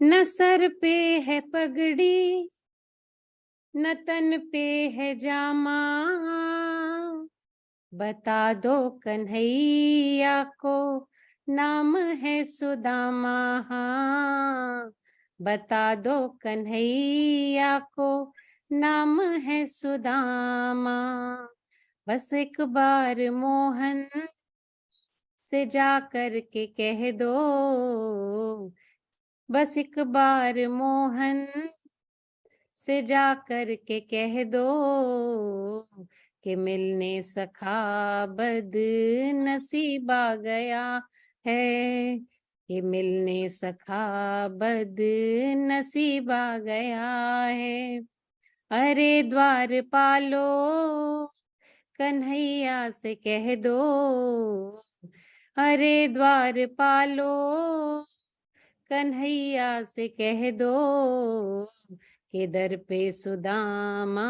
न सर पे है पगड़ी न तन पे है जामा, बता दो कन्हैया को नाम है सुदामा। हाँ, बता दो कन्हैया को नाम है सुदामा। बस एक बार मोहन से जा कर के कह दो, बस एक बार मोहन से जा कर के कह दो कि मिलने सखा बद नसीबा गया है, कि मिलने सखा बद नसीबा गया है। अरे द्वार पालो कन्हैया से कह दो, अरे द्वार पालो कन्हैया से कह दो कि दर पे सुदामा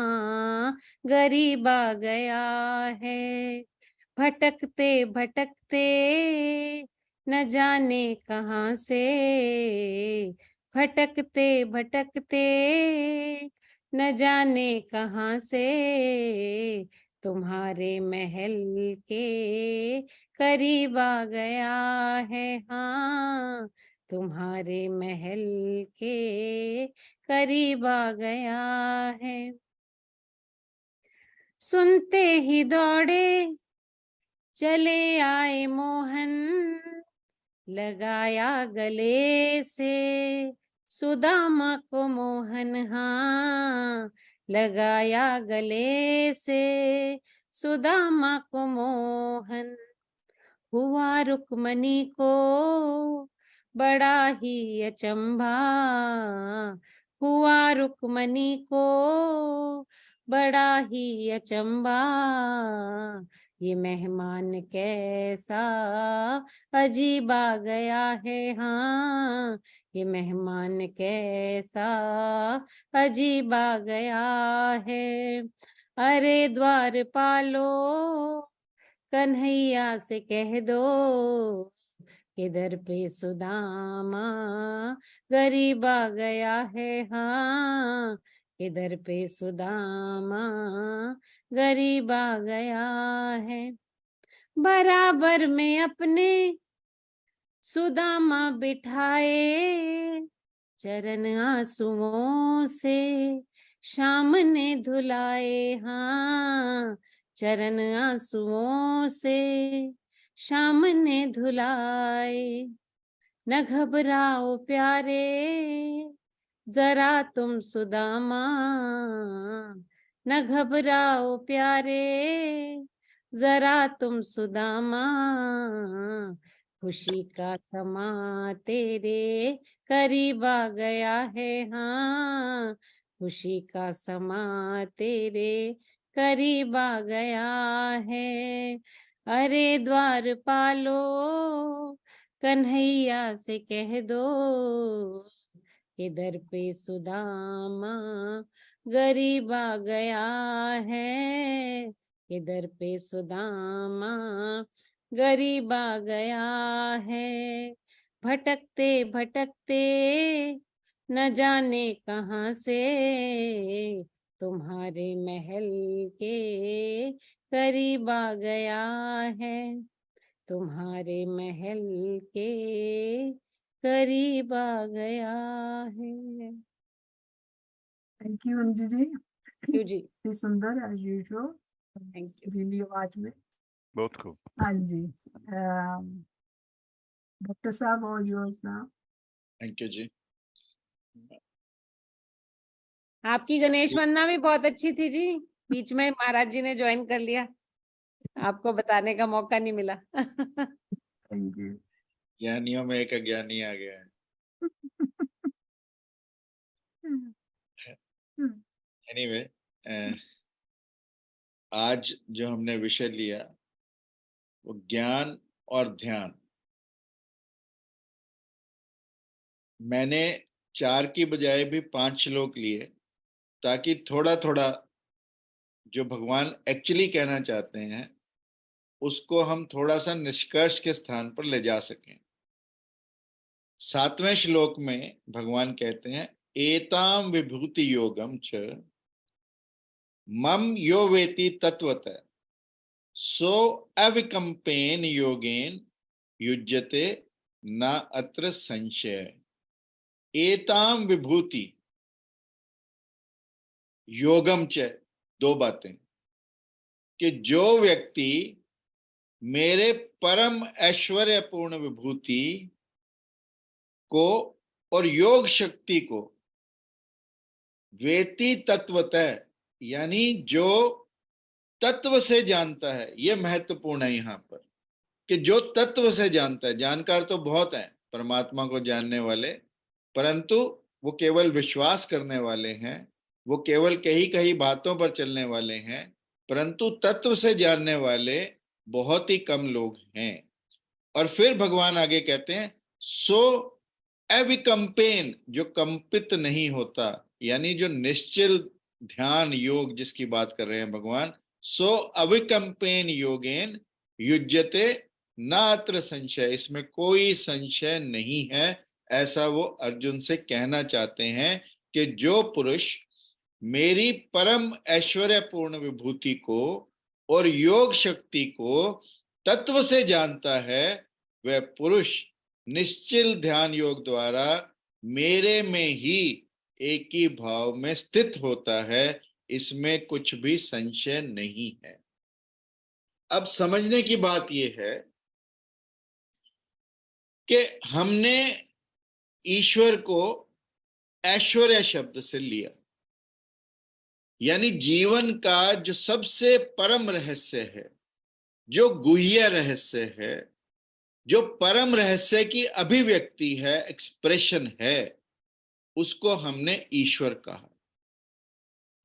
गरीब आ गया है। भटकते भटकते न जाने कहाँ से, भटकते भटकते न जाने कहाँ से तुम्हारे महल के करीब आ गया है। हाँ, तुम्हारे महल के करीब आ गया है। सुनते ही दौड़े चले आए मोहन, लगाया गले से सुदामा को मोहन। हाँ, लगाया गले से सुदामा को मोहन। हुआ रुक्मणी को बड़ा ही अचंभा, हुआ रुक्मणी को बड़ा ही अचंभा, ये मेहमान कैसा अजीब आ गया है। हाँ, ये मेहमान कैसा अजीब आ गया है। अरे द्वार पालो कन्हैया से कह दो कि दर पे सुदामा गरीब आ गया है। हाँ, इधर पे सुदामा गरीब आ गया है। बराबर में अपने सुदामा बिठाए, चरण आंसुओं से शाम ने धुलाए। हाँ, चरण आंसुओं से शाम ने धुलाए। न घबराओ प्यारे जरा तुम सुदामा, न घबराओ प्यारे जरा तुम सुदामा, खुशी का समा तेरे करीब आ गया है। हाँ, खुशी का समा तेरे करीब आ गया है। अरे द्वार पालो कन्हैया से कह दो कि दर पे सुदामा गरीब आ गया है, कि दर पे सुदामा गरीब आ गया है। भटकते भटकते न जाने कहाँ से तुम्हारे महल के करीब आ गया है, तुम्हारे महल के करीब आ गया है। थैंक यू अंजू जी, क्यों जी, इतनी सुंदर एज यूजुअल, थैंक यू। सुरीली आवाज में। बहुत खूब। हाँ जी, डॉक्टर साहब और योर्स नाउ। थैंक यू जी। आपकी गणेश वंदना भी बहुत अच्छी थी जी, बीच में महाराज जी ने ज्वाइन कर लिया, आपको बताने का मौका नहीं मिला। Thank you. ज्ञानियों में एक अज्ञानी आ गया है। एनीवे, आज जो हमने विषय लिया वो ज्ञान और ध्यान। मैंने 4 की बजाय भी 5 श्लोक लिए ताकि थोड़ा थोड़ा जो भगवान एक्चुअली कहना चाहते हैं उसको हम थोड़ा सा निष्कर्ष के स्थान पर ले जा सकें। 7वें श्लोक में भगवान कहते हैं एताम विभूति योगम च मम यो वेति तत्वतः सो अविकंपेन योगेन युज्यते न अत्र संशय। एताम विभूति योगम च, दो बातें, कि जो व्यक्ति मेरे परम ऐश्वर्यपूर्ण विभूति को और योग शक्ति को वेति तत्वतः, यानी जो तत्व से जानता है, यह महत्वपूर्ण है यहां पर, कि जो तत्व से जानता है। जानकार तो बहुत हैं परमात्मा को जानने वाले, परंतु वो केवल विश्वास करने वाले हैं, वो केवल कहीं कहीं बातों पर चलने वाले हैं, परंतु तत्व से जानने वाले बहुत ही कम लोग हैं। और फिर भगवान आगे कहते हैं सो अविकंपेन, जो कंपित नहीं होता, यानी जो निश्चल ध्यान योग जिसकी बात कर रहे हैं भगवान, सो अविकंपेन योगेन युज्यते नात्र संशय, इसमें कोई संशय नहीं है। ऐसा वो अर्जुन से कहना चाहते हैं कि जो पुरुष मेरी परम ऐश्वर्यपूर्ण विभूति को और योग शक्ति को तत्व से जानता है, वह पुरुष निश्चल ध्यान योग द्वारा मेरे में ही एक ही भाव में स्थित होता है। इसमें कुछ भी संशय नहीं है। अब समझने की बात यह है कि हमने ईश्वर को ऐश्वर्य शब्द से लिया, यानी जीवन का जो सबसे परम रहस्य है, जो गुह्य रहस्य है, जो परम रहस्य की अभिव्यक्ति है, एक्सप्रेशन है, उसको हमने ईश्वर कहा।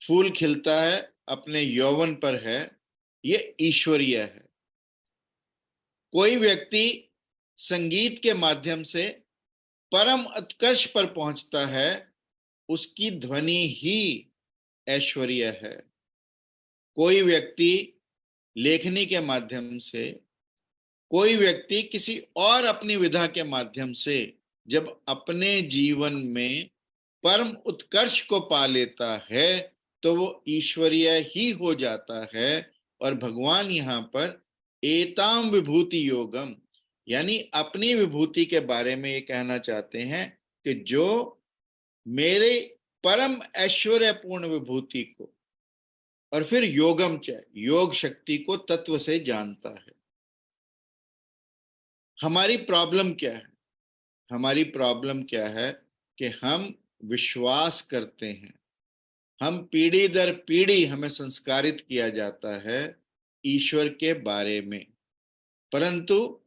फूल खिलता है अपने यौवन पर है, ये ईश्वरीय है। कोई व्यक्ति संगीत के माध्यम से परम उत्कर्ष पर पहुंचता है, उसकी ध्वनि ही ऐश्वर्य है। कोई व्यक्ति लेखनी के माध्यम से, कोई व्यक्ति किसी और अपनी विधा के माध्यम से जब अपने जीवन में परम उत्कर्ष को पा लेता है, तो वो ईश्वरीय ही हो जाता है। और भगवान यहां पर एताम विभूति योगम, यानी अपनी विभूति के बारे में ये कहना चाहते हैं कि जो मेरे परम ऐश्वर्यपूर्ण विभूति को और फिर योगम च, योग शक्ति को तत्व से जानता है। हमारी प्रॉब्लम क्या है? हमारी प्रॉब्लम क्या है कि हम विश्वास करते हैं, हम पीढ़ी दर पीढ़ी हमें संस्कारित किया जाता है ईश्वर के बारे में, परंतु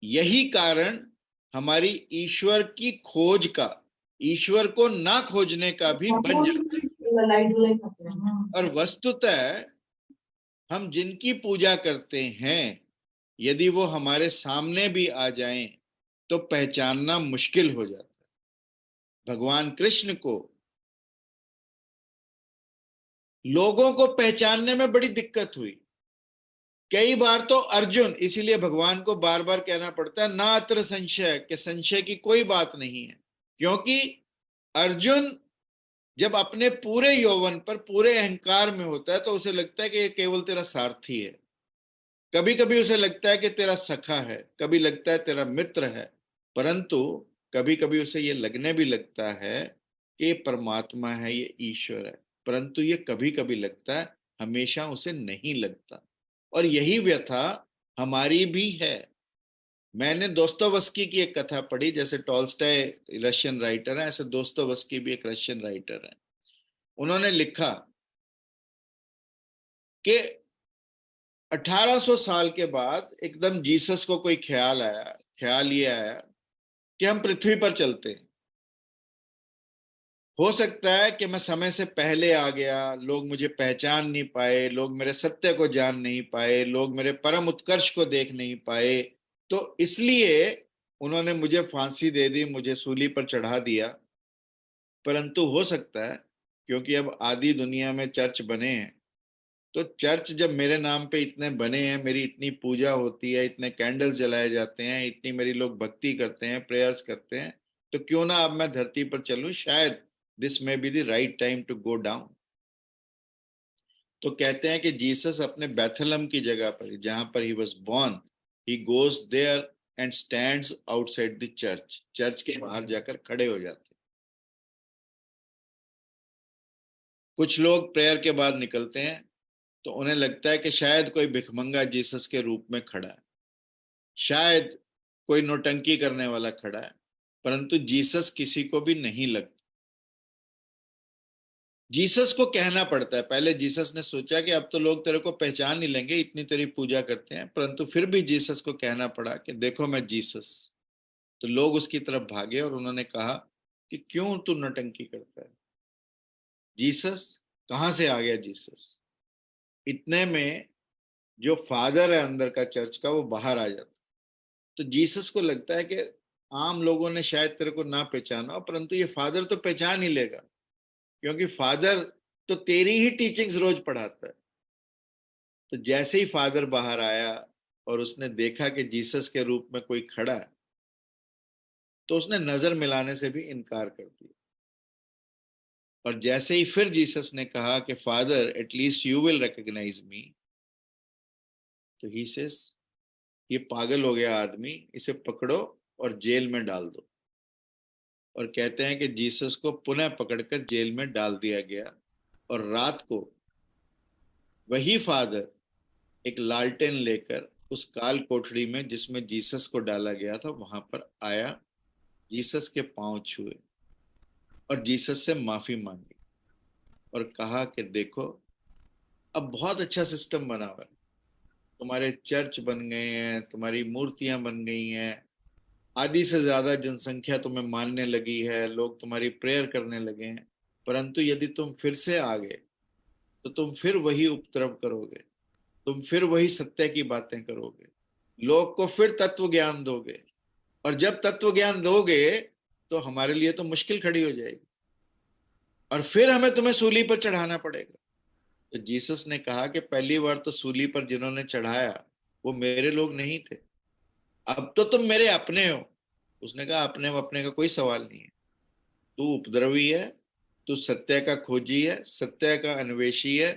यही कारण हमारी ईश्वर की खोज का, ईश्वर को ना खोजने का भी बन जाता है। और वस्तुतः हम जिनकी पूजा करते हैं, यदि वो हमारे सामने भी आ जाएं तो पहचानना मुश्किल हो जाता है। भगवान कृष्ण को लोगों को पहचानने में बड़ी दिक्कत हुई। कई बार तो अर्जुन, इसीलिए भगवान को बार बार कहना पड़ता है ना अत्र संशय, कि संशय की कोई बात नहीं है, क्योंकि अर्जुन जब अपने पूरे यौवन पर, पूरे अहंकार में होता है, तो उसे लगता है कि ये केवल तेरा सारथी है। कभी कभी उसे लगता है कि तेरा सखा है, कभी लगता है तेरा मित्र है, परंतु कभी कभी उसे ये लगने भी लगता है कि ये परमात्मा है, ये ईश्वर है, परंतु ये कभी कभी लगता है, हमेशा उसे नहीं लगता। और यही व्यथा हमारी भी है। मैंने दोस्तोवस्की की एक कथा पढ़ी, जैसे टॉल्स्टॉय रशियन राइटर है, ऐसे दोस्तोवस्की भी एक रशियन राइटर है। उन्होंने लिखा कि 1800 साल के बाद एकदम जीसस को कोई ख्याल ये आया कि हम पृथ्वी पर चलते हैं। हो सकता है कि मैं समय से पहले आ गया, लोग मुझे पहचान नहीं पाए, लोग मेरे सत्य को जान नहीं पाए, लोग मेरे परम उत्कर्ष को देख नहीं पाए, तो इसलिए उन्होंने मुझे फांसी दे दी, मुझे सूली पर चढ़ा दिया। परंतु हो सकता है, क्योंकि अब आदि दुनिया में चर्च बने हैं, तो चर्च जब मेरे नाम पे इतने बने हैं, मेरी इतनी पूजा होती है, इतने कैंडल्स जलाए जाते हैं, इतनी मेरी लोग भक्ति करते हैं, प्रेयर्स करते हैं, तो क्यों ना अब मैं धरती पर चलूं, शायद this may be the right time to go down. तो कहते हैं कि जीसस अपने बैथलम की जगह पर, जहां पर he was born, he goes there and stands outside the church, church के बाहर जाकर खड़े हो जाते। कुछ लोग प्रेयर के बाद निकलते हैं तो उन्हें लगता है कि शायद कोई भिखमंगा जीसस के रूप में खड़ा है, शायद कोई नौटंकी करने वाला खड़ा है, परंतु जीसस किसी को भी नहीं लगता। जीसस को कहना पड़ता है। पहले जीसस ने सोचा कि अब तो लोग तेरे को पहचान नहीं लेंगे, इतनी तेरी पूजा करते हैं, परंतु फिर भी जीसस को कहना पड़ा कि देखो मैं जीसस। तो लोग उसकी तरफ भागे और उन्होंने कहा कि क्यों तू नौटंकी करता है, जीसस कहां से आ गया जीसस। इतने में जो फादर है अंदर का चर्च का, वो बाहर आ जाता। तो जीसस को लगता है कि आम लोगों ने शायद तेरे को ना पहचाना, परंतु ये फादर तो पहचान ही लेगा, क्योंकि फादर तो तेरी ही टीचिंग्स रोज पढ़ाता है। तो जैसे ही फादर बाहर आया और उसने देखा कि जीसस के रूप में कोई खड़ा है, तो उसने नजर मिलाने से भी इनकार कर दिया। और जैसे ही फिर जीसस ने कहा कि father at least you will recognise me, तो ही सेज ये पागल हो गया आदमी, इसे पकड़ो और जेल में डाल दो। और कहते हैं कि जीसस को पुनः पकड़कर जेल में डाल दिया गया। और रात को वही फादर एक लालटेन लेकर उस काल कोठरी में जिसमें जीसस को डाला गया था वहां पर आया, जीसस के पांव छुए और जीसस से माफी मांगी और कहा कि देखो अब बहुत अच्छा सिस्टम बना हुआ है, तुम्हारे चर्च बन गए हैं, तुम्हारी मूर्तियां बन गई हैं, आधी से ज्यादा जनसंख्या तुम्हें मानने लगी है, लोग तुम्हारी प्रेयर करने लगे हैं, परंतु यदि तुम फिर से आ गए तो तुम फिर वही उपद्रव करोगे, तुम फिर वही सत्य की बातें करोगे, लोग को फिर तत्व ज्ञान दोगे, और जब तत्व ज्ञान दोगे तो हमारे लिए तो मुश्किल खड़ी हो जाएगी और फिर हमें तुम्हें सूली पर चढ़ाना पड़ेगा। तो जीसस ने कहा कि पहली बार तो सूली पर जिन्होंने चढ़ाया वो मेरे लोग नहीं थे, अब तो तुम मेरे अपने हो। उसने कहा अपने अपने का कोई सवाल नहीं है, तू उपद्रवी है, तू सत्य का खोजी है, सत्य का अन्वेषी है,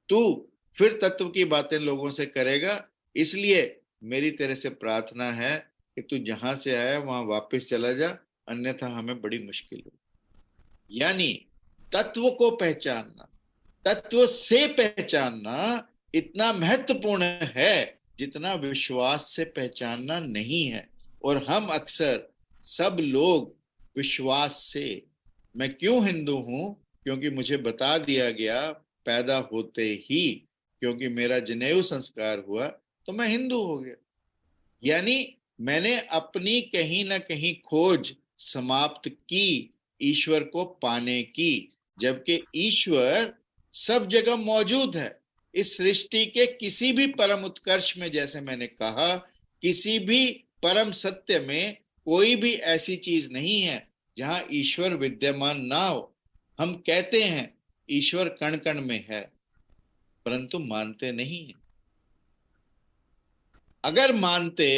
तू फिर तत्व की बातें लोगों से करेगा, इसलिए मेरी तेरे से प्रार्थना है कि तू जहां से आया वहां वापस चला जा, अन्यथा हमें बड़ी मुश्किल हो। यानी तत्व को पहचानना, तत्व से पहचानना इतना महत्वपूर्ण है जितना विश्वास से पहचानना नहीं है। और हम अक्सर सब लोग विश्वास से, मैं क्यों हिंदू हूं, क्योंकि मुझे बता दिया गया पैदा होते ही, क्योंकि मेरा जनेऊ संस्कार हुआ तो मैं हिंदू हो गया। यानी मैंने अपनी कहीं ना कहीं खोज समाप्त की ईश्वर को पाने की, जबकि ईश्वर सब जगह मौजूद है। इस सृष्टि के किसी भी परम उत्कर्ष में, जैसे मैंने कहा, किसी भी परम सत्य में कोई भी ऐसी चीज नहीं है जहां ईश्वर विद्यमान ना हो। हम कहते हैं ईश्वर कण कण में है, परंतु मानते नहीं है। अगर मानते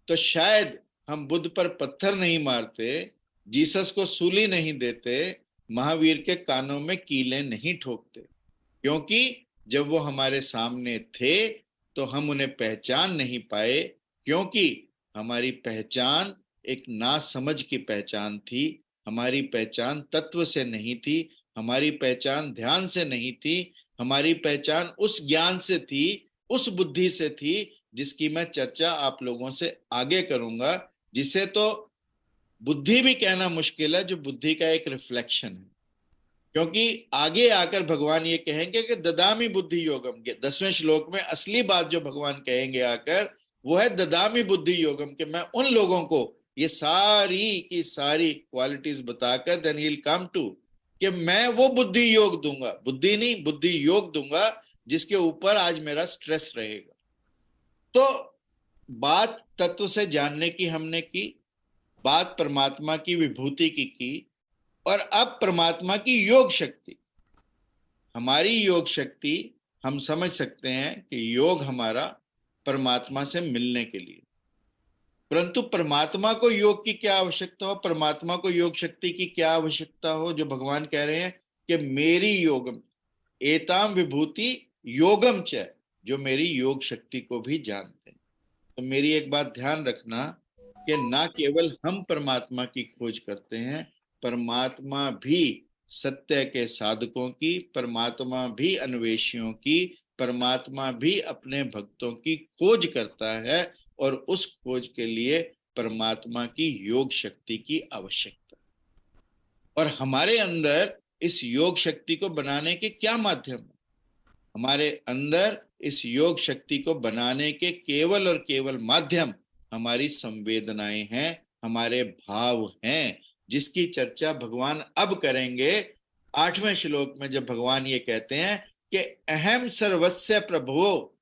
तो शायद हम बुद्ध पर पत्थर नहीं मारते, जीसस को सूली नहीं देते, महावीर के कानों में कीलें नहीं ठोकते, क्योंकि जब वो हमारे सामने थे तो हम उन्हें पहचान नहीं पाए, क्योंकि हमारी पहचान एक नासमझ की पहचान थी, हमारी पहचान तत्व से नहीं थी, हमारी पहचान ध्यान से नहीं थी, हमारी पहचान उस ज्ञान से थी, उस बुद्धि से थी जिसकी मैं चर्चा आप लोगों से आगे करूंगा, जिसे तो बुद्धि भी कहना मुश्किल है, जो बुद्धि का एक रिफ्लेक्शन है। क्योंकि आगे आकर भगवान ये कहेंगे कि ददामी बुद्धि योगम के 10वें श्लोक में असली बात जो भगवान कहेंगे आकर, वो है ददामी बुद्धि योगम, कि मैं उन लोगों को ये सारी की सारी क्वालिटीज बताकर then he will come to, कि मैं वो बुद्धि योग दूंगा, बुद्धि नहीं बुद्धि योग दूंगा, जिसके ऊपर आज मेरा स्ट्रेस रहेगा। तो बात तत्व से जानने की हमने की, बात परमात्मा की विभूति की, और अब परमात्मा की योग शक्ति। हमारी योग शक्ति हम समझ सकते हैं कि योग हमारा परमात्मा से मिलने के लिए, परंतु परमात्मा को योग की क्या आवश्यकता हो, परमात्मा को योग शक्ति की क्या आवश्यकता हो, जो भगवान कह रहे हैं कि मेरी योगम एताम विभूति योगम च, जो मेरी योग शक्ति को भी जानते हैं। तो मेरी एक बात ध्यान रखना कि ना केवल हम परमात्मा की खोज करते हैं, परमात्मा भी सत्य के साधकों की, परमात्मा भी अन्वेषियों की, परमात्मा भी अपने भक्तों की खोज करता है, और उस खोज के लिए परमात्मा की योग शक्ति की आवश्यकता। और हमारे अंदर इस योग शक्ति को बनाने के क्या माध्यम है? हमारे अंदर इस योग शक्ति को बनाने के केवल और केवल माध्यम हमारी संवेदनाएं हैं, हमारे भाव हैं, जिसकी चर्चा भगवान अब करेंगे 8वें श्लोक में, जब भगवान ये कहते हैं कि अहम सर्वस्य प्रभो,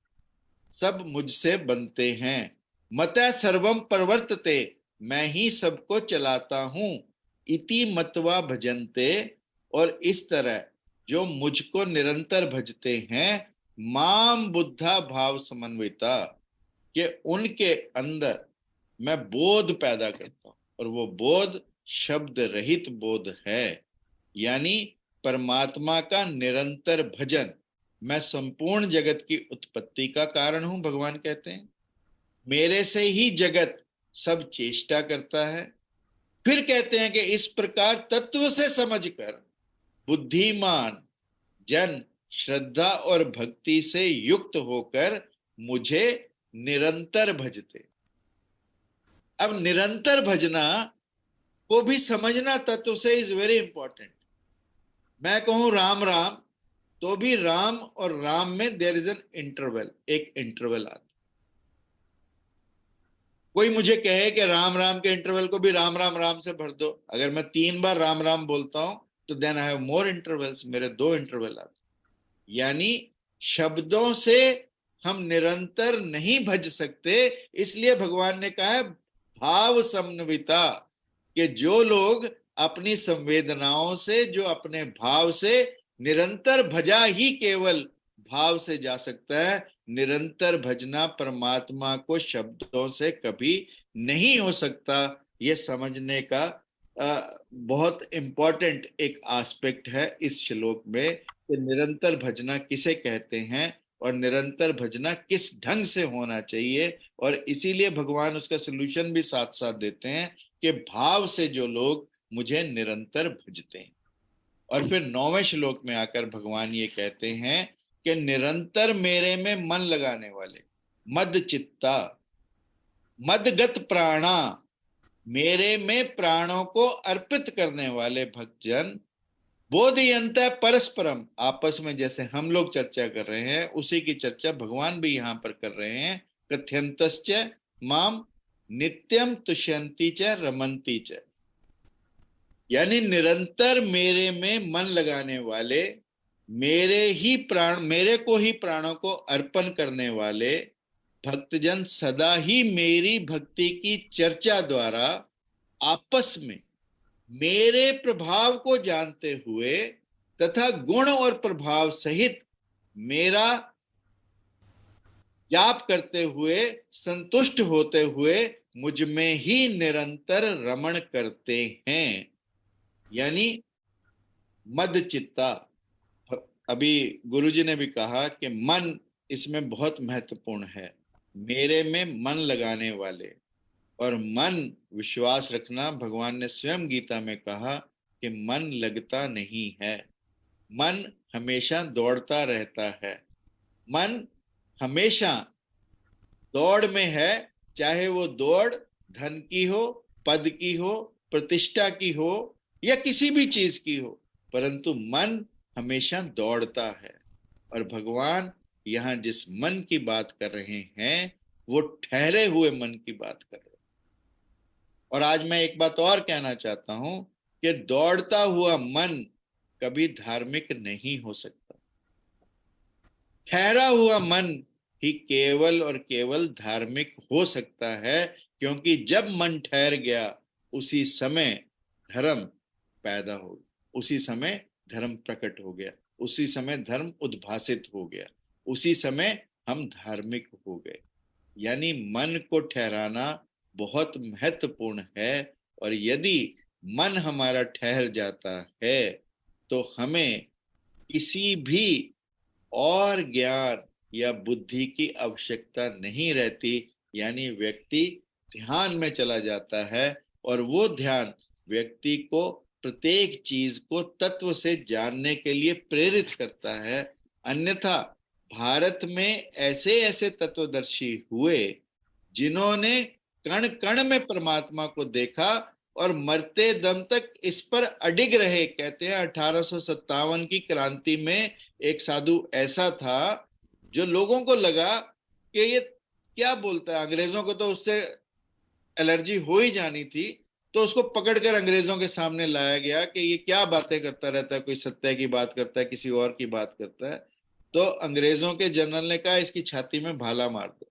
सब मुझसे बनते हैं, मत सर्वम प्रवर्तते, मैं ही सबको चलाता हूं, इति मत्वा भजन्ते, और इस तरह जो मुझको निरंतर भजते हैं, माम बुद्धा भाव समन्विता, कि उनके अंदर मैं बोध पैदा करता हूं, और वो बोध शब्द रहित बोध है, यानी परमात्मा का निरंतर भजन। मैं संपूर्ण जगत की उत्पत्ति का कारण हूं, भगवान कहते हैं, मेरे से ही जगत सब चेष्टा करता है। फिर कहते हैं कि इस प्रकार तत्व से समझकर बुद्धिमान जन श्रद्धा और भक्ति से युक्त होकर मुझे निरंतर भजते। अब निरंतर भजना को भी समझना तत्व से इज वेरी इंपॉर्टेंट। मैं कहूं राम राम, तो भी राम और राम में देयर इज एन इंटरवल, एक इंटरवल आता। कोई मुझे कहे कि राम राम के इंटरवल को भी राम राम राम से भर दो, अगर मैं 3 बार राम राम बोलता हूं तो then I have more intervals, मेरे 2 इंटरवल आते। यानी शब्दों से हम निरंतर नहीं भज सकते, इसलिए भगवान ने कहा है भाव समन्विता, कि जो लोग अपनी संवेदनाओं से, जो अपने भाव से, निरंतर भजा ही केवल भाव से जा सकता है। निरंतर भजना परमात्मा को शब्दों से कभी नहीं हो सकता। ये समझने का बहुत इंपॉर्टेंट एक एस्पेक्ट है इस श्लोक में, कि निरंतर भजना किसे कहते हैं और निरंतर भजना किस ढंग से होना चाहिए। और इसीलिए भगवान उसका सलूशन भी साथ साथ देते हैं कि भाव से जो लोग मुझे निरंतर भजते हैं। और फिर 9वें श्लोक में आकर भगवान ये कहते हैं कि निरंतर मेरे में मन लगाने वाले, मद चित्ता मदगत प्राणा, मेरे में प्राणों को अर्पित करने वाले भक्तजन, बोधयंत परस्परम, आपस में जैसे हम लोग चर्चा कर रहे हैं उसी की चर्चा भगवान भी यहां पर कर रहे हैं। कथ्यंतश्च माम नित्यम तुष्यंती च रमंती च, यानी निरंतर मेरे में मन लगाने वाले, मेरे को ही प्राणों को अर्पण करने वाले भक्तजन सदा ही मेरी भक्ति की चर्चा द्वारा आपस में मेरे प्रभाव को जानते हुए तथा गुण और प्रभाव सहित मेरा जाप करते हुए, संतुष्ट होते हुए मुझ में ही निरंतर रमण करते हैं। यानी मद चित्ता, अभी गुरुजी ने भी कहा कि मन इसमें बहुत महत्वपूर्ण है। मेरे में मन लगाने वाले, और मन, विश्वास रखना, भगवान ने स्वयं गीता में कहा कि मन लगता नहीं है, मन हमेशा दौड़ता रहता है। मन हमेशा दौड़ में है, चाहे वो दौड़ धन की हो, पद की हो, प्रतिष्ठा की हो या किसी भी चीज की हो, परंतु मन हमेशा दौड़ता है। और भगवान यहां जिस मन की बात कर रहे हैं वो ठहरे हुए मन की बात कर रहे हैं। और आज मैं एक बात और कहना चाहता हूं कि दौड़ता हुआ मन कभी धार्मिक नहीं हो सकता। ठहरा हुआ मन ही केवल और केवल धार्मिक हो सकता है, क्योंकि जब मन ठहर गया उसी समय धर्म पैदा हो, उसी समय धर्म प्रकट हो गया, उसी समय धर्म उद्भासित हो गया। उसी समय हम धार्मिक हो गए। यानी मन को ठहराना बहुत महत्वपूर्ण है, और यदि मन हमारा ठहर जाता है तो हमें किसी भी और ज्ञान या बुद्धि की आवश्यकता नहीं रहती। यानी व्यक्ति ध्यान में चला जाता है, और वो ध्यान व्यक्ति को प्रत्येक चीज को तत्व से जानने के लिए प्रेरित करता है। अन्यथा भारत में ऐसे ऐसे तत्वदर्शी हुए जिन्होंने कण कण में परमात्मा को देखा और मरते दम तक इस पर अडिग रहे। कहते हैं 1857 की क्रांति में एक साधु ऐसा था जो लोगों को लगा कि ये क्या बोलता है, अंग्रेजों को तो उससे एलर्जी हो ही जानी थी, तो उसको पकड़कर अंग्रेजों के सामने लाया गया कि ये क्या बातें करता रहता है, कोई सत्य की बात करता है, किसी और की बात करता है। तो अंग्रेजों के जनरल ने कहा इसकी छाती में भाला मार दो।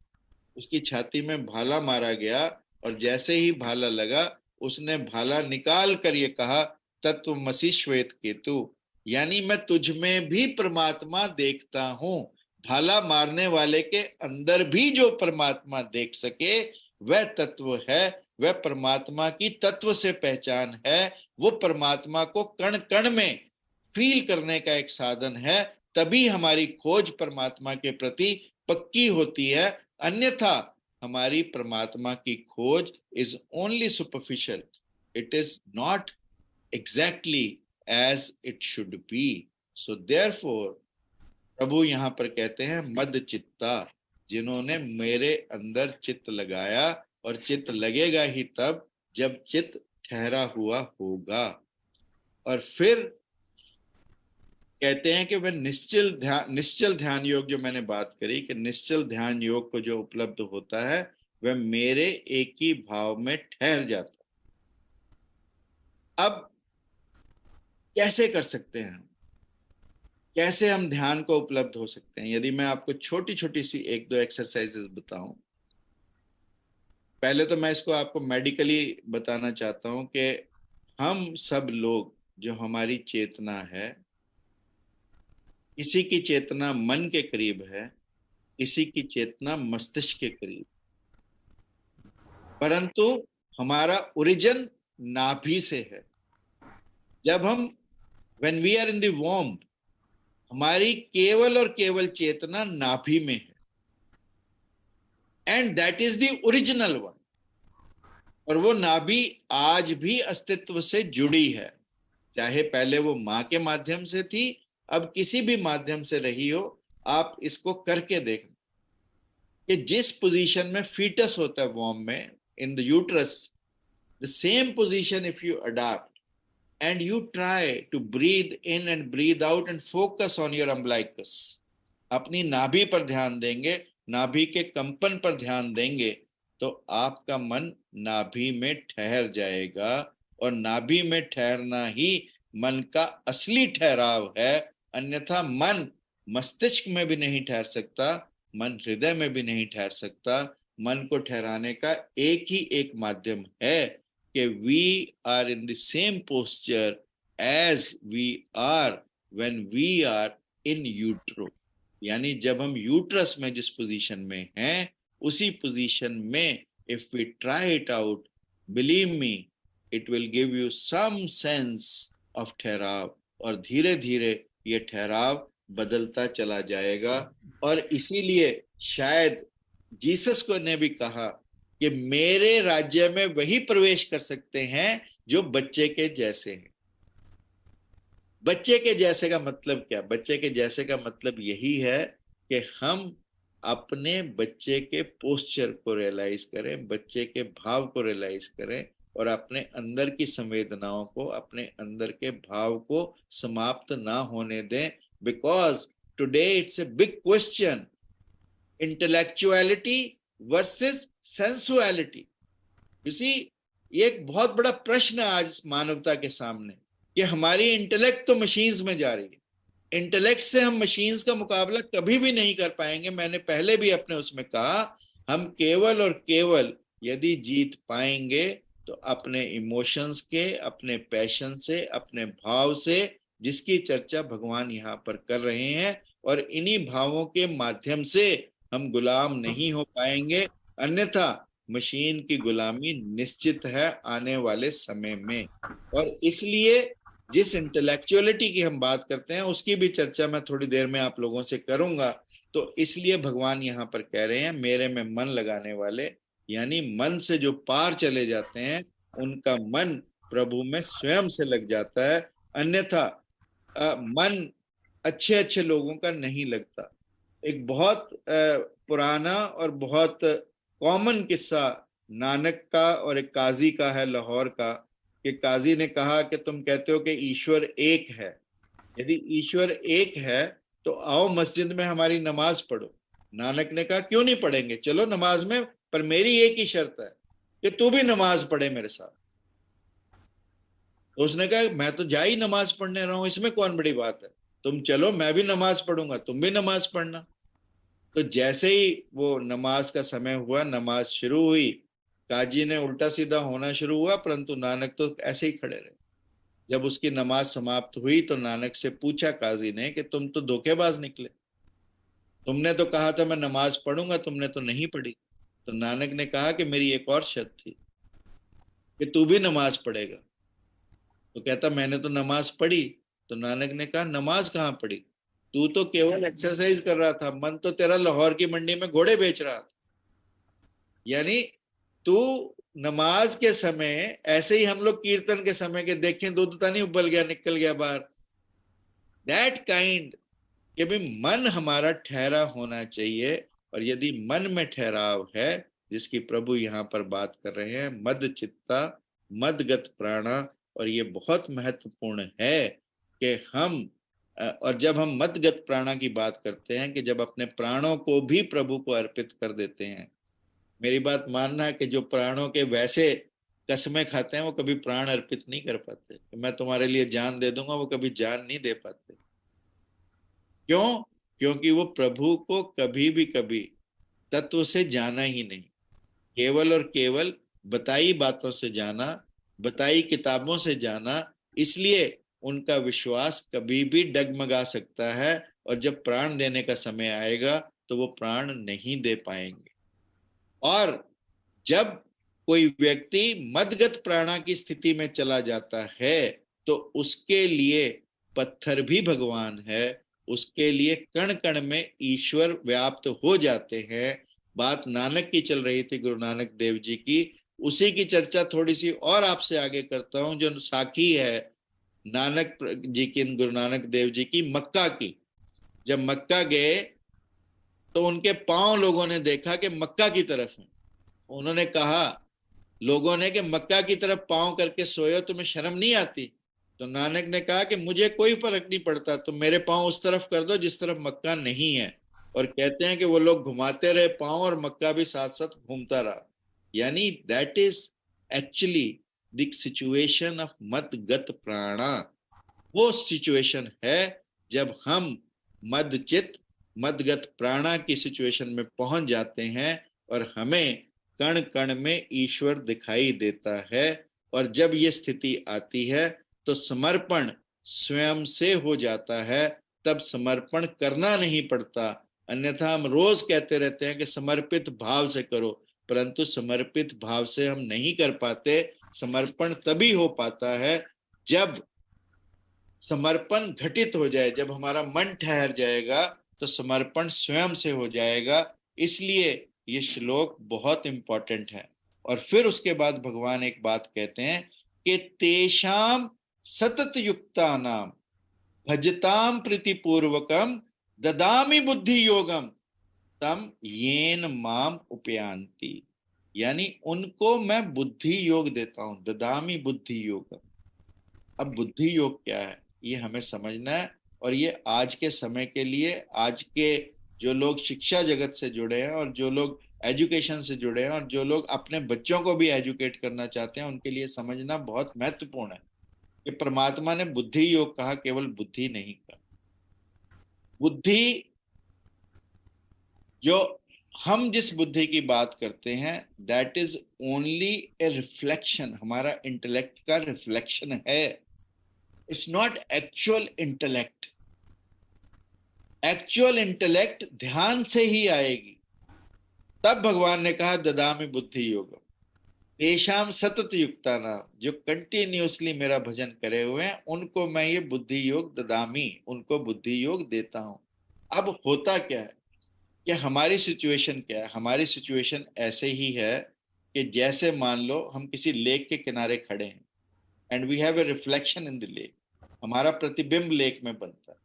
उसकी छाती में भाला मारा गया, और जैसे ही भाला लगा उसने भाला निकाल कर ये कहा, तत्वमसि श्वेत केतु, यानी मैं तुझ में भी परमात्मा देखता हूं। भाला मारने वाले के अंदर भी जो परमात्मा देख सके वह तत्व है, वह परमात्मा की तत्व से पहचान है। वो परमात्मा को कण कण में फील करने का एक साधन है। तभी हमारी खोज परमात्मा के प्रति पक्की होती है। अन्यथा हमारी परमात्मा की खोज is only superficial, it is not exactly as it should be. So therefore प्रभु यहां पर कहते हैं मद चित्ता, जिन्होंने मेरे अंदर चित्त लगाया, और चित्त लगेगा ही तब जब चित्त ठहरा हुआ होगा। और फिर कहते हैं कि वह निश्चल ध्यान योग, जो मैंने बात करी कि निश्चल ध्यान योग को जो उपलब्ध होता है वह मेरे एक ही भाव में ठहर जाता है। अब कैसे कर सकते हैं, कैसे हम ध्यान को उपलब्ध हो सकते हैं? यदि मैं आपको छोटी छोटी सी एक दो एक्सरसाइजेस बताऊं। पहले तो मैं इसको आपको मेडिकली बताना चाहता हूं कि हम सब लोग, जो हमारी चेतना है, किसी की चेतना मन के करीब है, किसी की चेतना मस्तिष्क के करीब, परंतु हमारा ओरिजिन नाभि से है। जब हम when we are in the womb, हमारी केवल और केवल चेतना नाभि में है, and that is the original one. और वो नाभि आज भी अस्तित्व से जुड़ी है, चाहे पहले वो मां के माध्यम से थी, अब किसी भी माध्यम से रही हो। आप इसको करके देखना कि जिस पोजीशन में फीटस होता है वॉर्म में, in the uterus, the same position if you adopt and you try to breathe in and breathe out and focus on your umbilicus, अपनी नाभि पर ध्यान देंगे, नाभि के कंपन पर ध्यान देंगे, तो आपका मन नाभि में ठहर जाएगा। और नाभि में ठहरना ही मन का असली ठहराव है। अन्यथा मन मस्तिष्क में भी नहीं ठहर सकता, मन हृदय में भी नहीं ठहर सकता। मन को ठहराने का एक ही एक माध्यम है कि we are in the same posture as we are when we are in utero, यानी जब हम यूट्रस में जिस पोजीशन में हैं उसी पोजीशन में if we try it out, believe me, it will give you some sense of ठहराव, और धीरे धीरे ये ठहराव बदलता चला जाएगा। और इसीलिए शायद जीसस को ने भी कहा कि मेरे राज्य में वही प्रवेश कर सकते हैं जो बच्चे के जैसे हैं। बच्चे के जैसे का मतलब क्या? बच्चे के जैसे का मतलब यही है कि हम अपने बच्चे के पोस्चर को रियलाइज करें, बच्चे के भाव को रियलाइज करें, और अपने अंदर की संवेदनाओं को, अपने अंदर के भाव को समाप्त ना होने दें। Because today it's a big question, intellectuality versus sensuality. You see, ये एक बहुत बड़ा प्रश्न आज मानवता के सामने कि हमारी इंटेलेक्ट तो मशीन्स में जा रही है। इंटेलेक्ट से हम मशीन्स का मुकाबला कभी भी नहीं कर पाएंगे। मैंने पहले भी अपने उसमें कहा, हम केवल और केवल यदि जीत पाएंगे तो अपने इमोशंस के, अपने पैशन से, अपने भाव से, जिसकी चर्चा भगवान यहाँ पर कर रहे हैं, और इन्हीं भावों के माध्यम से हम गुलाम नहीं हो पाएंगे, अन्यथा मशीन की गुलामी निश्चित है आने वाले समय में। और इसलिए जिस इंटेलेक्चुअलिटी की हम बात करते हैं उसकी भी चर्चा मैं थोड़ी देर में आप लोगों से करूंगा। तो इसलिए भगवान यहाँ पर कह रहे हैं मेरे में मन लगाने वाले, यानी मन से जो पार चले जाते हैं उनका मन प्रभु में स्वयं से लग जाता है, अन्यथा मन अच्छे अच्छे लोगों का नहीं लगता। एक बहुत पुराना और बहुत कॉमन किस्सा नानक का और एक काजी का है लाहौर का, कि काजी ने कहा कि तुम कहते हो कि ईश्वर एक है, यदि ईश्वर एक है तो आओ मस्जिद में हमारी नमाज पढ़ो। नानक ने कहा क्यों नहीं पढ़ेंगे, चलो नमाज में, पर मेरी एक ही शर्त है कि तू भी नमाज पढ़े मेरे साथ। तो उसने कहा मैं तो जा ही नमाज पढ़ने रहा हूं, इसमें कौन बड़ी बात है, तुम चलो मैं भी नमाज पढ़ूंगा, तुम भी नमाज पढ़ना। तो जैसे ही वो नमाज का समय हुआ, नमाज शुरू हुई, काजी ने उल्टा सीधा होना शुरू हुआ, परंतु नानक तो ऐसे ही खड़े रहे। जब उसकी नमाज समाप्त हुई तो नानक से पूछा काजी ने कि तुम तो धोखेबाज निकले, तुमने तो कहा था मैं नमाज पढ़ूंगा, तुमने तो नहीं पढ़ी। तो नानक ने कहा कि मेरी एक और शर्त थी कि तू भी नमाज पढ़ेगा। तो कहता मैंने तो नमाज पढ़ी। तो नानक ने कहा नमाज कहाँ पढ़ी, तू तो केवल एक्सरसाइज कर रहा था, मन तो तेरा लाहौर की मंडी में घोड़े बेच रहा था। यानी तू नमाज के समय ऐसे ही हम लोग कीर्तन के समय के देखें दूध तो नहीं उबल गया निकल गया बाहर, दैट काइंड कि भाई मन हमारा ठहरा होना चाहिए। और यदि मन में ठहराव है, जिसकी प्रभु यहाँ पर बात कर रहे हैं, मद चित्ता मदगत प्राणा, और ये बहुत महत्वपूर्ण है कि हम और जब हम मदगत प्राणा की बात करते हैं कि जब अपने प्राणों को भी प्रभु को अर्पित कर देते हैं। मेरी बात मानना है कि जो प्राणों के वैसे कसमें खाते हैं वो कभी प्राण अर्पित नहीं कर पाते, मैं तुम्हारे लिए जान दे दूंगा, वो कभी जान नहीं दे पाते। क्यों? क्योंकि वो प्रभु को कभी भी कभी तत्व से जाना ही नहीं, केवल और केवल बताई बातों से जाना, बताई किताबों से जाना। इसलिए उनका विश्वास कभी भी डगमगा सकता है, और जब प्राण देने का समय आएगा तो वो प्राण नहीं दे पाएंगे। और जब कोई व्यक्ति मदगत प्राणा की स्थिति में चला जाता है तो उसके लिए पत्थर भी भगवान है, उसके लिए कण कण में ईश्वर व्याप्त हो जाते हैं। बात नानक की चल रही थी, गुरु नानक देव जी की, उसी की चर्चा थोड़ी सी और आपसे आगे करता हूं, जो साखी है नानक जी की, गुरु नानक देव जी की मक्का की। जब मक्का गए तो उनके पांव लोगों ने देखा कि मक्का की तरफ है। उन्होंने कहा लोगों ने कि मक्का की तरफ पांव करके सोए हो, तुम्हें शर्म नहीं आती? तो नानक ने कहा कि मुझे कोई फर्क नहीं पड़ता, तुम मेरे पांव उस तरफ कर दो जिस तरफ मक्का नहीं है। और कहते हैं कि वो लोग घुमाते रहे पांव और मक्का भी साथ साथ घूमता रहा। यानी that is actually the situation of मदगत प्राणा। वो सिचुएशन है जब हम मदचित मदगत प्राणा की सिचुएशन में पहुंच जाते हैं और हमें कण कण में ईश्वर दिखाई देता है। और जब ये स्थिति आती है तो समर्पण स्वयं से हो जाता है, तब समर्पण करना नहीं पड़ता। अन्यथा हम रोज कहते रहते हैं कि समर्पित भाव से करो, परंतु समर्पित भाव से हम नहीं कर पाते। समर्पण तभी हो पाता है जब समर्पण घटित हो जाए, जब हमारा मन ठहर जाएगा तो समर्पण स्वयं से हो जाएगा। इसलिए ये श्लोक बहुत इंपॉर्टेंट है। और फिर उसके बाद भगवान एक बात कहते हैं कि तेषाम सतत युक्ता नाम भजताम प्रीतिपूर्वकम ददामि बुद्धि योगम तम येन माम उपयांति। यानी उनको मैं बुद्धि योग देता हूं, ददामि बुद्धि योगम। अब बुद्धि योग क्या है ये हमें समझना है, और ये आज के समय के लिए, आज के जो लोग शिक्षा जगत से जुड़े हैं और जो लोग एजुकेशन से जुड़े हैं और जो लोग अपने बच्चों को भी एजुकेट करना चाहते हैं, उनके लिए समझना बहुत महत्वपूर्ण है कि परमात्मा ने बुद्धि योग कहा, केवल बुद्धि नहीं कहा। बुद्धि जो हम जिस बुद्धि की बात करते हैं that is only a reflection, हमारा इंटेलेक्ट का रिफ्लेक्शन है। It's not actual intellect. Actual intellect ध्यान से ही आएगी। तब भगवान ने कहा ददामि बुद्धि योग, तेषाम सतत युक्ता नाम, जो कंटिन्यूसली मेरा भजन करे हुए हैं उनको मैं ये बुद्धि योग ददामी, उनको बुद्धि योग देता हूं। अब होता क्या है कि हमारी सिचुएशन क्या है? हमारी सिचुएशन ऐसे ही है कि जैसे मान लो हम किसी लेक के किनारे खड़े हैं and we have a reflection in the lake, हमारा प्रतिबिंब लेक में बनता है,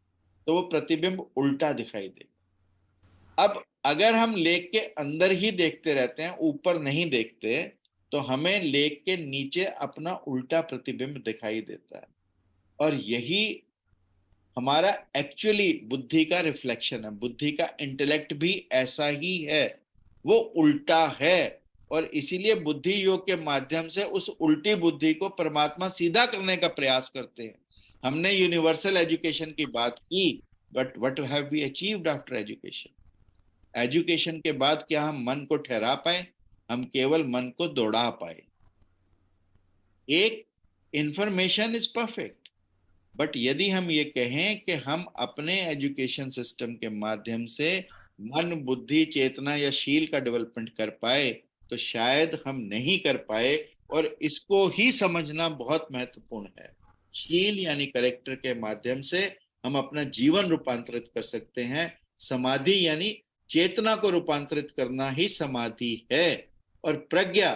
तो वो प्रतिबिंब उल्टा दिखाई देगा। अब अगर हम लेक के अंदर ही देखते रहते हैं, ऊपर नहीं देखते, तो हमें लेक के नीचे अपना उल्टा प्रतिबिंब दिखाई देता है। और यही हमारा एक्चुअली बुद्धि का रिफ्लेक्शन है। बुद्धि का इंटेलेक्ट भी ऐसा ही है, वो उल्टा है। और इसीलिए बुद्धि योग के माध्यम से उस उल्टी बुद्धि को परमात्मा सीधा करने का प्रयास करते हैं। हमने यूनिवर्सल एजुकेशन की बात की, but what have we achieved after education? Education के बाद क्या हम मन को ठहरा पाए? हम केवल मन को दौड़ा पाए। एक इंफॉर्मेशन इज परफेक्ट, बट यदि हम ये कहें कि हम अपने एजुकेशन सिस्टम के माध्यम से मन, बुद्धि, चेतना या शील का डेवलपमेंट कर पाए, तो शायद हम नहीं कर पाए। और इसको ही समझना बहुत महत्वपूर्ण है। शील यानी कैरेक्टर के माध्यम से हम अपना जीवन रूपांतरित कर सकते हैं। समाधि यानी चेतना को रूपांतरित करना ही समाधि है। और प्रज्ञा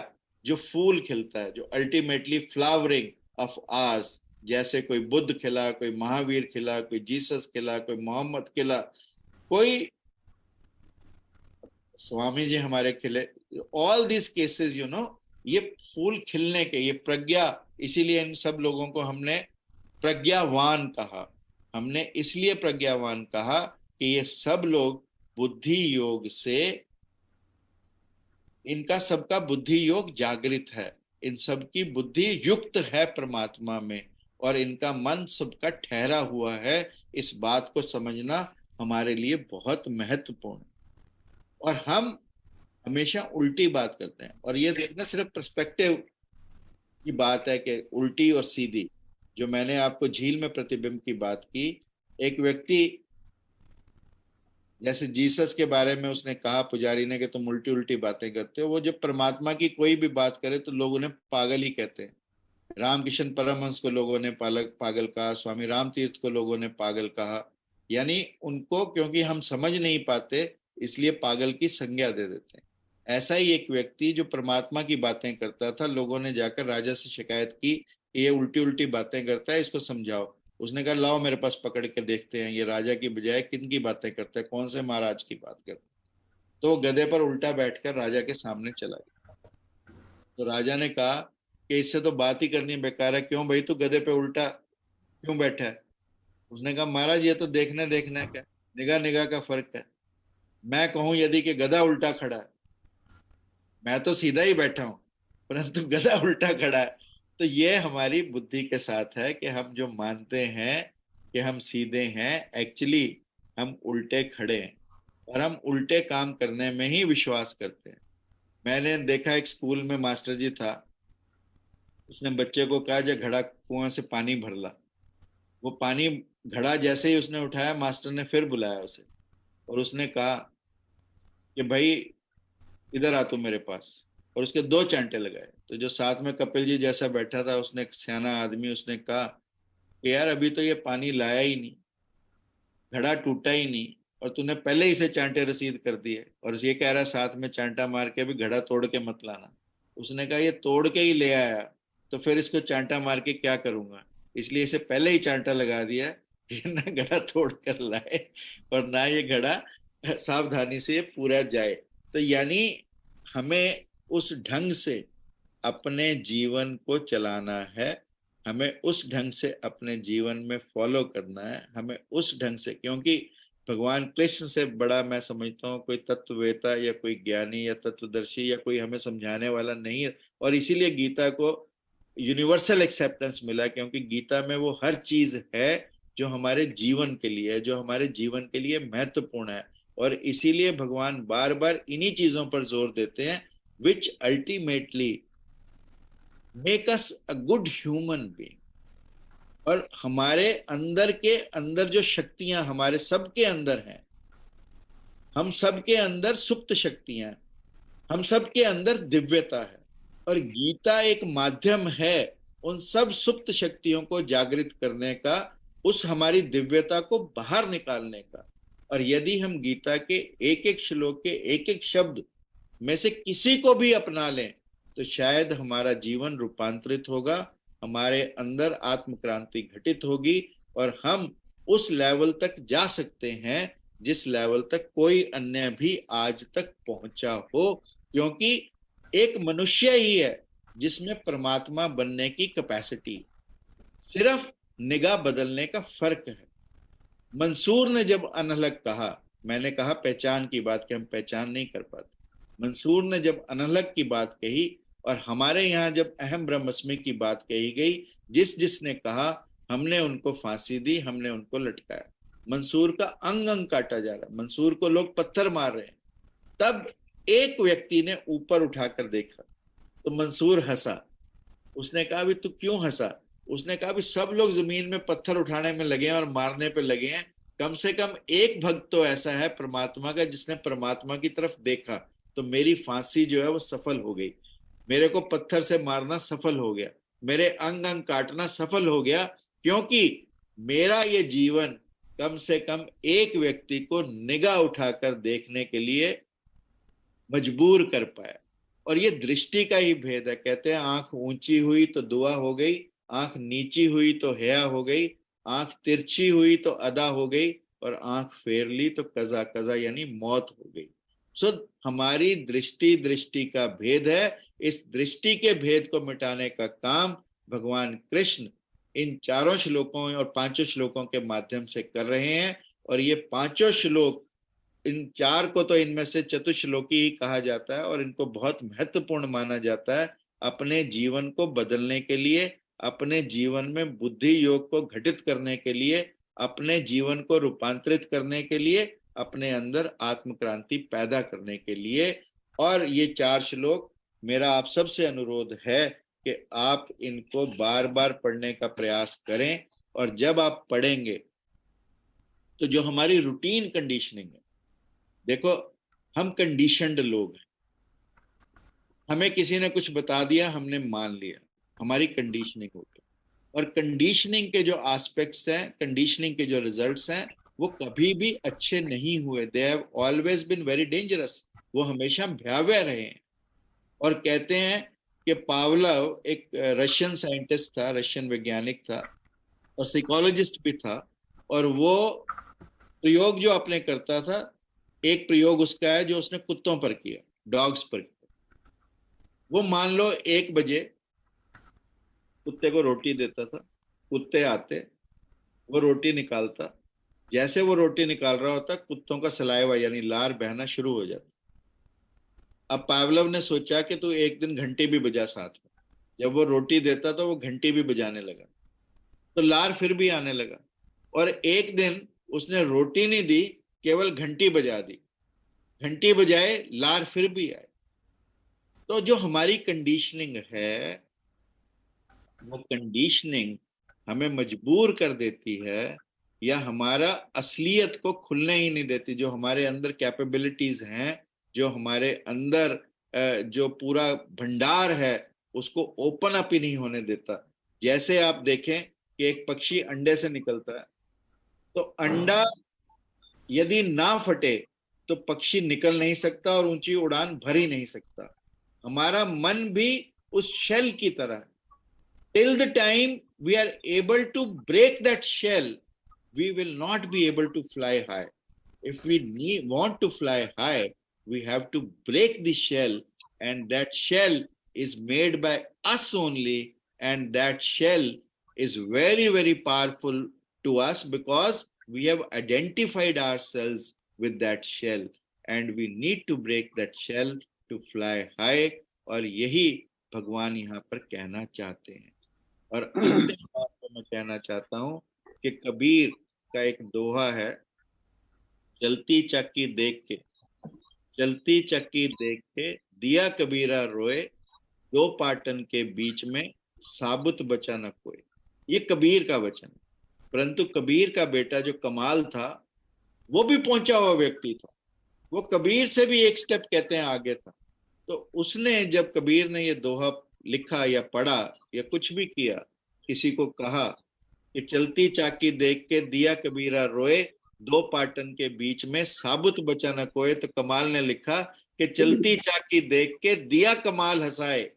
जो फूल खिलता है, जो अल्टीमेटली फ्लावरिंग ऑफ आवर्स, जैसे कोई बुद्ध खिला, कोई महावीर खिला, कोई जीसस खिला, कोई मोहम्मद खिला, कोई स्वामी जी हमारे खिले, ऑल दिस केसेस ये फूल खिलने के, ये प्रज्ञा। इसीलिए इन सब लोगों को हमने प्रज्ञावान कहा। हमने इसलिए प्रज्ञावान कहा कि ये सब लोग बुद्धि योग से, इनका सबका बुद्धि योग जागृत है, इन सबकी बुद्धि युक्त है परमात्मा में, और इनका मन सबका ठहरा हुआ है। इस बात को समझना हमारे लिए बहुत महत्वपूर्ण है। और हम हमेशा उल्टी बात करते हैं। और ये देखना सिर्फ पर्सपेक्टिव की बात है कि उल्टी और सीधी। जो मैंने आपको झील में प्रतिबिंब की बात की, एक व्यक्ति, जैसे जीसस के बारे में उसने कहा पुजारी ने कि तुम उल्टी उल्टी बातें करते हो, वो जब परमात्मा की कोई भी बात करे तो लोग उन्हें पागल ही कहते हैं। रामकृष्ण परमहंस को लोगों ने पागल कहा, स्वामी राम तीर्थ को लोगों ने पागल कहा। यानी उनको, क्योंकि हम समझ नहीं पाते, इसलिए पागल की संज्ञा दे देते हैं। ऐसा ही एक व्यक्ति जो परमात्मा की बातें करता था, लोगों ने जाकर राजा से शिकायत की कि ये उल्टी उल्टी बातें करता है, इसको समझाओ। उसने कहा लाओ मेरे पास पकड़ के देखते हैं ये राजा की बजाय किन की बातें करता है, कौन से महाराज की बात करता है। तो गधे पर उल्टा बैठकर राजा के सामने चला गया। तो राजा ने कहा कि इससे तो बात ही करनी बेकार है, क्यों भाई तू गधे पे उल्टा क्यों बैठा है? उसने कहा महाराज ये तो देखने देखने का, निगाह निगाह का फर्क है। मैं कहूं यदि कि गधा उल्टा खड़ा है, मैं तो सीधा ही बैठा हूं, परंतु गधा उल्टा खड़ा है। तो ये हमारी बुद्धि के साथ है कि हम जो मानते हैं कि हम सीधे हैं, एक्चुअली हम उल्टे खड़े हैं, और हम उल्टे काम करने में ही विश्वास करते हैं। मैंने देखा एक स्कूल में मास्टर जी था, उसने बच्चे को कहा जो घड़ा कुआं से पानी भर ला। वो पानी घड़ा जैसे ही उसने उठाया, मास्टर ने फिर बुलाया उसे और उसने कहा कि भाई इधर आ तू मेरे पास, और उसके 2 चांटे लगाए। तो जो साथ में कपिल जी जैसा बैठा था, उसने, एक सियाना आदमी, उसने कहा कि यार अभी तो ये पानी लाया ही नहीं, घड़ा टूटा ही नहीं, और तूने पहले ही से चांटे रसीद कर दिए, और ये कह रहा साथ में चांटा मार के भी घड़ा तोड़ के मत लाना। उसने कहा ये तोड़ के ही ले आया, तो फिर इसको चांटा मार के क्या करूंगा, इसलिए इसे पहले ही चांटा लगा दिया कि ना घड़ा तोड़ कर लाए और ना ये घड़ा सावधानी से पूरा जाए। तो यानी हमें उस ढंग से अपने जीवन को चलाना है, हमें उस ढंग से अपने जीवन में फॉलो करना है, हमें उस ढंग से, क्योंकि भगवान कृष्ण से बड़ा मैं समझता हूँ कोई तत्ववेता या कोई ज्ञानी या तत्वदर्शी या कोई हमें समझाने वाला नहीं है। और इसीलिए गीता को यूनिवर्सल एक्सेप्टेंस मिला, क्योंकि गीता में वो हर चीज है जो हमारे जीवन के लिए है, जो हमारे जीवन के लिए महत्वपूर्ण है। और इसीलिए भगवान बार बार इन्हीं चीजों पर जोर देते हैं, which ultimately make us a good human being। और हमारे अंदर के अंदर जो शक्तियां हमारे सबके अंदर हैं, हम सबके अंदर सुप्त शक्तियां हैं, हम सबके अंदर दिव्यता है, और गीता एक माध्यम है उन सब सुप्त शक्तियों को जागृत करने का, उस हमारी दिव्यता को बाहर निकालने का। और यदि हम गीता के एक एक श्लोक के एक एक शब्द में से किसी को भी अपना लें तो शायद हमारा जीवन रूपांतरित होगा, हमारे अंदर आत्म क्रांति घटित होगी, और हम उस लेवल तक जा सकते हैं जिस लेवल तक कोई अन्य भी आज तक पहुंचा हो, क्योंकि एक मनुष्य ही है जिसमें परमात्मा बनने की कैपेसिटी, सिर्फ निगाह बदलने का फर्क है। मंसूर ने जब अनहलक कहा, मैंने कहा पहचान की बात कि हम पहचान नहीं कर पाते, मंसूर ने जब अनहलक की बात कही और हमारे यहाँ जब अहम ब्रह्मस्मि की बात कही गई, जिसने कहा हमने उनको फांसी दी, हमने उनको लटकाया। मंसूर का अंग अंग काटा जा रहा है, मंसूर को लोग पत्थर मार रहे हैं। तब एक व्यक्ति ने ऊपर उठाकर देखा तो मंसूर हंसा। उसने कहा भी तू क्यों हंसा? उसने कहा भी सब लोग जमीन में पत्थर उठाने में लगे हैं और मारने पे लगे हैं, कम से कम एक भक्त तो ऐसा है परमात्मा का जिसने परमात्मा की तरफ देखा, तो मेरी फांसी जो है वो सफल हो गई, मेरे को पत्थर से मारना सफल हो गया, मेरे अंग अंग काटना सफल हो गया, क्योंकि मेरा ये जीवन कम से कम एक व्यक्ति को निगाह उठाकर देखने के लिए मजबूर कर पाया। और ये दृष्टि का ही भेद है। कहते हैं आंख ऊंची हुई तो दुआ हो गई, आंख नीची हुई तो हया हो गई, आंख तिरछी हुई तो अदा हो गई, और आंख फेर ली तो कजा कजा यानी मौत हो गई। सो हमारी दृष्टि का भेद है। इस दृष्टि के भेद को मिटाने का काम भगवान कृष्ण इन चारों श्लोकों और पांचों श्लोकों के माध्यम से कर रहे हैं। और ये पांचों श्लोक, इन चार को तो इनमें से चतुश्लोकी ही कहा जाता है और इनको बहुत महत्वपूर्ण माना जाता है अपने जीवन को बदलने के लिए, अपने जीवन में बुद्धि योग को घटित करने के लिए, अपने जीवन को रूपांतरित करने के लिए, अपने अंदर आत्म क्रांति पैदा करने के लिए। और ये चार श्लोक मेरा आप सबसे अनुरोध है कि आप इनको बार बार पढ़ने का प्रयास करें। और जब आप पढ़ेंगे तो जो हमारी रूटीन कंडीशनिंग है, देखो हम कंडीशनड लोग हैं, हमें किसी ने कुछ बता दिया, हमने मान लिया, हमारी कंडीशनिंग हो गई। और कंडीशनिंग के जो एस्पेक्ट्स हैं, कंडीशनिंग के जो रिजल्ट्स हैं, वो कभी भी अच्छे नहीं हुए। They have always been very dangerous, वो हमेशा भयावह रहे हैं। और कहते हैं कि पावलोव एक रशियन साइंटिस्ट था, रशियन वैज्ञानिक था और साइकोलॉजिस्ट भी था, और वो प्रयोग जो अपने करता था, एक प्रयोग उसका है जो उसने कुत्तों पर किया, डॉग्स पर किया। वो मान लो 1 बजे कुत्ते को रोटी देता था, कुत्ते आते, वो रोटी निकालता, जैसे वो रोटी निकाल रहा होता कुत्तों का सलाइवा यानी लार बहना शुरू हो जाता। अब पावलोव ने सोचा कि तू एक दिन घंटी भी बजा साथ में। जब वो रोटी देता तो वो घंटी भी बजाने लगा, तो लार फिर भी आने लगा। और एक दिन उसने रोटी नहीं दी, केवल घंटी बजा दी, घंटी बजाए, लार फिर भी आए। तो जो हमारी कंडीशनिंग है, वो कंडीशनिंग हमें मजबूर कर देती है या हमारा असलियत को खुलने ही नहीं देती। जो हमारे अंदर कैपेबिलिटीज हैं, जो हमारे अंदर जो पूरा भंडार है, उसको ओपन अप ही नहीं होने देता। जैसे आप देखें कि एक पक्षी अंडे से निकलता है, तो अंडा यदि ना फटे तो पक्षी निकल नहीं सकता और ऊंची उड़ान भर ही नहीं सकता। हमारा मन भी उस शेल की तरह है। Till the time we are able to break that shell, we will not be able to fly high. If we want to fly high, we have to break the shell, and that shell is made by us only, and that shell is very, very powerful to us because we have identified ourselves with that shell, and we need to break that shell to fly high. और यही भगवान यहाँ पर कहना चाहते हैं। और अंतिम बात तो मैं कहना चाहता हूं कि कबीर का एक दोहा है, चलती चक्की देख के, चलती चक्की देख के दिया कबीरा रोए, 2 पाटन के बीच में साबुत बचा न कोई। ये कबीर का वचन। परंतु कबीर का बेटा जो कमाल था, वो भी पहुंचा हुआ व्यक्ति था, वो कबीर से भी एक स्टेप कहते हैं आगे था। तो उसने जब कबीर ने ये दोहा लिखा या पढ़ा या कुछ भी किया, किसी को कहा कि चलती चाकी देख के दिया कबीरा रोए, दो पाटन के बीच में साबुत बचा न कोई, तो कमाल ने लिखा कि चलती चाकी देख के दिया कमाल हंसाए,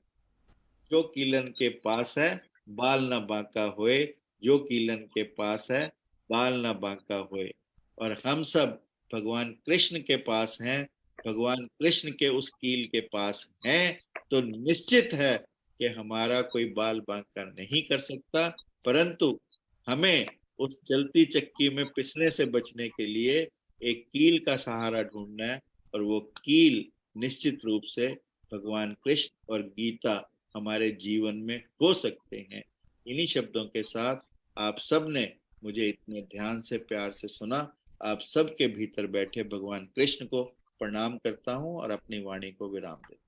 जो कीलन के पास है बाल न बांका होए, जो कीलन के पास है बाल न बांका होए। और हम सब भगवान कृष्ण के पास हैं, भगवान कृष्ण के उस कील के पास हैं, तो निश्चित है कि हमारा कोई बाल बांका नहीं कर सकता। परंतु हमें उस चलती चक्की में पिसने से बचने के लिए एक कील का सहारा ढूंढना है, और वो कील निश्चित रूप से भगवान कृष्ण और गीता हमारे जीवन में हो सकते हैं। इन्हीं शब्दों के साथ आप सब ने मुझे इतने ध्यान से प्यार से सुना। आप सबके भीतर बैठे भगवान कृष्ण को प्रणाम करता हूं और अपनी वाणी को विराम देता हूं।